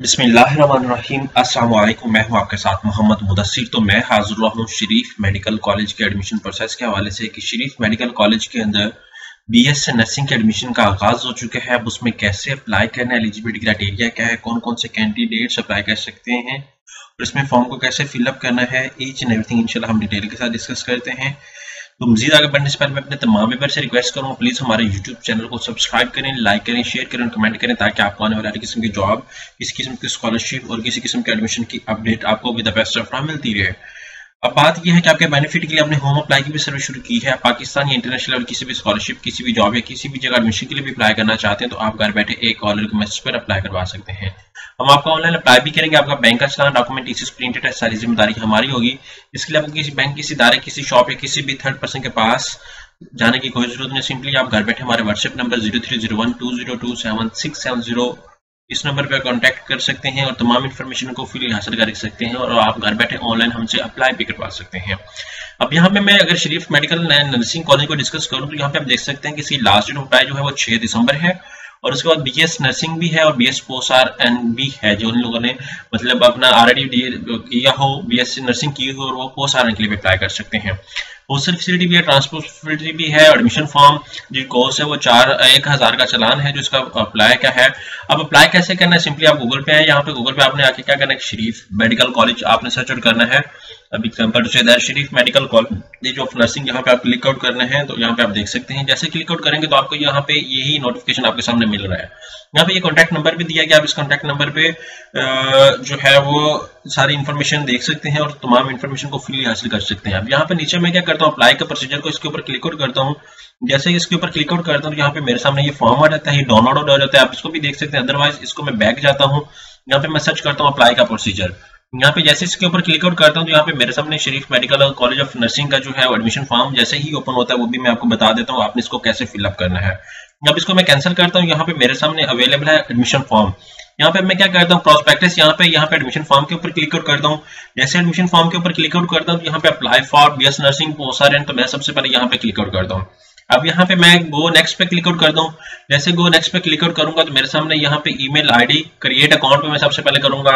बिस्मिल्लाहिर्रहमानिर्रहीम। अस्सलाम वालेकुम। मैं हूं आपके साथ मोहम्मद मुदस्सिर। तो मैं हाजिर हुआ हूं शरीफ मेडिकल कॉलेज के एडमिशन प्रोसेस के हवाले से कि शरीफ मेडिकल कॉलेज के अंदर बीएस नर्सिंग के एडमिशन का आगाज हो चुका है। अब उसमें कैसे अप्लाई करना है, एलिजिबिलिटी क्राइटेरिया क्या है, कौन कौन से कैंडिडेट्स अप्लाई कर सकते हैं और इसमें फॉर्म को कैसे फिलअप करना है, ईच एंड एवरीथिंग इंशाल्लाह हम डिटेल के साथ डिस्कस करते हैं। तो मजीद आगे बढ़ने से पहले मैं अपने तमाम मेंबर से रिक्वेस्ट करूंगा प्लीज हमारे यूट्यूब चैनल को सब्सक्राइब करें, लाइक करें, शेयर करें और कमेंट करें ताकि आपको आने वाले हर किस्म की जॉब, किसी किस्म की स्कॉलरशिप और किसी किस्म के एडमिशन की अपडेट आपको with the best of time मिलती रहे। अब बात यह है कि आपके बेनिफिट के लिए हमने होम अप्लाई की भी सर्विस शुरू की है। पाकिस्तान या इंटरनेशनल लेवल किसी भी स्कॉलरशिप, किसी भी जॉब या किसी भी जगह एडमिशन के लिए भी अप्लाई करना चाहते हैं तो आप घर बैठे एक कॉलर के मैसेज पर अप्लाई करवा सकते हैं। हम आपका ऑनलाइन अप्लाई भी करेंगे। आपका बैंक का चलान, डॉक्यूमेंट, टीसीएस प्रिंटेड है, सारी जिम्मेदारी हमारी होगी। इसके लिए आपको किसी बैंक, किसी इदारे, किसी शॉप या किसी भी थर्ड पर्सन के पास जाने की कोई जरूरत नहीं। सिंपली आप घर बैठे हमारे व्हाट्सएप नंबर 0301202770 इस नंबर पर कांटेक्ट कर सकते हैं और तमाम इन्फॉर्मेशन को फ्री हासिल कर सकते हैं और आप घर बैठे ऑनलाइन हमसे अप्लाई भी करवा सकते हैं। अब यहाँ पे मैं अगर शरीफ मेडिकल नर्सिंग कॉलेज को डिस्कस करूँ तो यहाँ पे आप देख सकते हैं कि इसकी लास्ट डेट ऑफ अप्लाई जो है वो 6 दिसंबर है और उसके बाद बीएस नर्सिंग भी है और बीएस पोस्ट आरएन भी है। जो उन लोगों ने मतलब अपना ऑलरेडी किया हो, बीएस नर्सिंग की हो और वो पोस्ट आरएन के लिए भी अप्लाई कर सकते हैं। हॉस्टल फैसिलिटी भी है, ट्रांसपोर्ट फैसिलिटी भी है। एडमिशन फॉर्म जो कोर्स है वो 1,000 का चलान है जो इसका अप्लाई का है। अब अप्लाई कैसे करना है, सिंपली आप गूगल पे आए, यहाँ पे गूगल पे आपने आके क्या करना है, शरीफ मेडिकल कॉलेज आपने सर्च आउट करना है। अब example say that Sharif medical college of nursing यहाँ पे आप क्लिक आउट करना है तो यहाँ पे आप देख सकते हैं। जैसे क्लिक आउट करेंगे तो आपको यहाँ पे यही नोटिफिकेशन आपके सामने मिल रहा है। यहाँ पे ये कॉन्टैक्ट नंबर भी दिया गया। आप इस कॉन्टैक्ट नंबर पे जो है वो सारी इन्फॉर्मेशन देख सकते हैं और तमाम इन्फॉर्मेशन को फ्री हासिल कर सकते हैं। अब यहाँ पे नीचे मैं क्या करता हूँ, अप्लाई का प्रोसीजर को इसके ऊपर क्लिक आउट करता हूँ। जैसे ही इसके ऊपर क्लिक आउट करता हूँ तो यहाँ पे मेरे सामने ये फॉर्म आ जाता है, ये डाउनलोड हो जाता है। आप इसको भी देख सकते हैं। अदरवाइज इसको मैं बैक जाता हूँ, यहाँ पे मैं सर्च करता हूँ अप्लाई का प्रोसीजर। यहाँ पे जैसे इसके ऊपर क्लिक आउट करता हूँ तो यहाँ पे मेरे सामने शरीफ मेडिकल कॉलेज ऑफ नर्सिंग का जो है एडमिशन फॉर्म जैसे ही ओपन होता है वो भी मैं आपको बता देता हूँ आपने इसको कैसे फिलअप करना है। अब इसको मैं कैंसिल करता हूँ। यहाँ पे मेरे सामने अवेलेबल है एडमिशन फॉर्म। यहाँ पे मैं क्या करता हूँ, प्रोस्पेक्टस यहाँ पे एडमिशन फॉर्म के ऊपर क्लिक आउट करता हूँ। जैसे एडमिशन फॉर्म के ऊपर क्लिक आउट करता हूँ तो यहाँ पे apply for BS nursing post RN, तो मैं सबसे पहले यहाँ पे क्लिक आउट करता हूँ। अब यहाँ पे मैं गो नेक्स्ट पे क्लिक आउट करता हूँ। जैसे गो नेक्स्ट पे क्लिक आउट करूंगा तो मेरे सामने यहाँ पे ईमेल आईडी, क्रिएट अकाउंट पे मैं सबसे पहले करूंगा,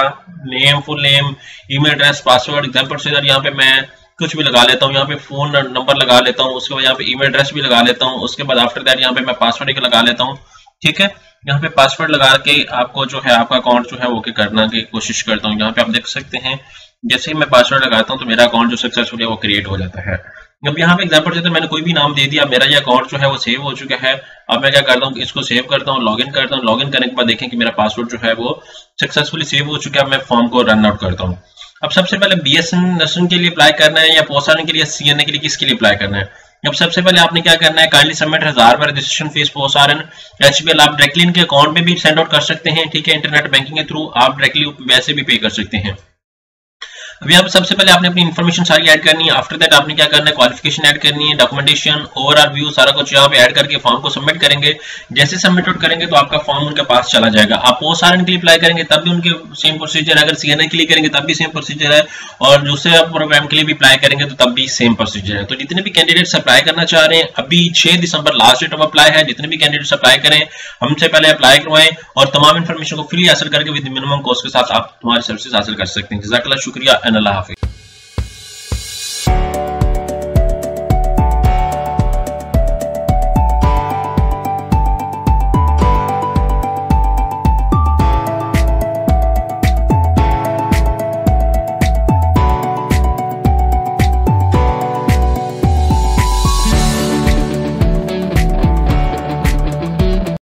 name, full name, email address, password, example से यहाँ पे मैं कुछ भी लगा लेता हूँ। यहाँ पे फोन नंबर लगा लेता हूँ, उसके बाद यहाँ पे ईमेल एड्रेस भी लगा लेता हूँ। उसके बाद आफ्टर दैट यहाँ पे मैं पासवर्ड एक लगा लेता हूँ। ठीक है, यहाँ पे पासवर्ड लगा के आपको जो है आपका अकाउंट जो है वो करना की कोशिश करता हूँ। यहाँ पे आप देख सकते हैं जैसे ही मैं पासवर्ड लगाता हूँ तो मेरा अकाउंट जो सक्सेसफुल है वो क्रिएट हो जाता है। अब यहाँ पे एग्जांपल से तो मैंने कोई भी नाम दे दिया, मेरा ये अकाउंट जो है वो सेव हो चुका है। अब मैं क्या करता हूँ, इसको सेव करता हूँ, लॉगिन करता हूँ। लॉगिन करने के बाद देखें कि मेरा पासवर्ड जो है वो सक्सेसफुली सेव हो चुका है। मैं फॉर्म को रन आउट करता हूँ। अब सबसे पहले बीएस नर्सिंग के लिए अप्लाई करना है या पोस्ट आरएन के लिए, सीएनए के लिए, किसके लिए अप्लाई करना है। अब सबसे पहले आपने क्या करना है, काइंडली सबमिट 1000 रुपए registration fee post RN HBL. आप डायरेक्टली इनके अकाउंट में भी सेंड आउट कर सकते हैं। ठीक है, इंटरनेट बैंकिंग के थ्रू आप डायरेक्टली वैसे भी पे कर सकते हैं। अभी आप सबसे पहले आपने अपनी इन्फॉर्मेशन सारी ऐड करनी है। आफ्टर दैट आपने क्या करना है, क्वालिफिकेशन ऐड करनी है, डॉक्यूमेंटेशन, ओवरऑल व्यू, सारा कुछ यहाँ पे ऐड करके फॉर्म को सबमिट करेंगे। जैसे सबमिट आउट करेंगे तो आपका फॉर्म उनके पास चला जाएगा। आप पोस्ट आरएन के लिए अप्लाई करेंगे तब भी उनके सेम प्रोसीजर है, अगर सीएनए के लिए करेंगे तब भी सेम प्रोसीजर है और दूसरे प्रोग्राम के लिए भी अप्लाई करेंगे तो तब भी सेम प्रोसीजर है। तो जितने भी कैंडिडेट्स अप्लाई करना चाह रहे हैं, अभी 6 दिसंबर लास्ट डेट ऑफ अप्लाई है। जितने भी कैंडिडेट्स अप्लाई करें हमसे पहले अप्लाई करवाएं और तमाम इन्फॉर्मेशन को फ्री हासिल करके विद मिनिमम कॉस्ट के साथ आप तुम्हारी सर्विसेज हासिल कर सकते हैं। जज़ाकल्लाह, शुक्रिया एंड अल्लाह हाफिज़।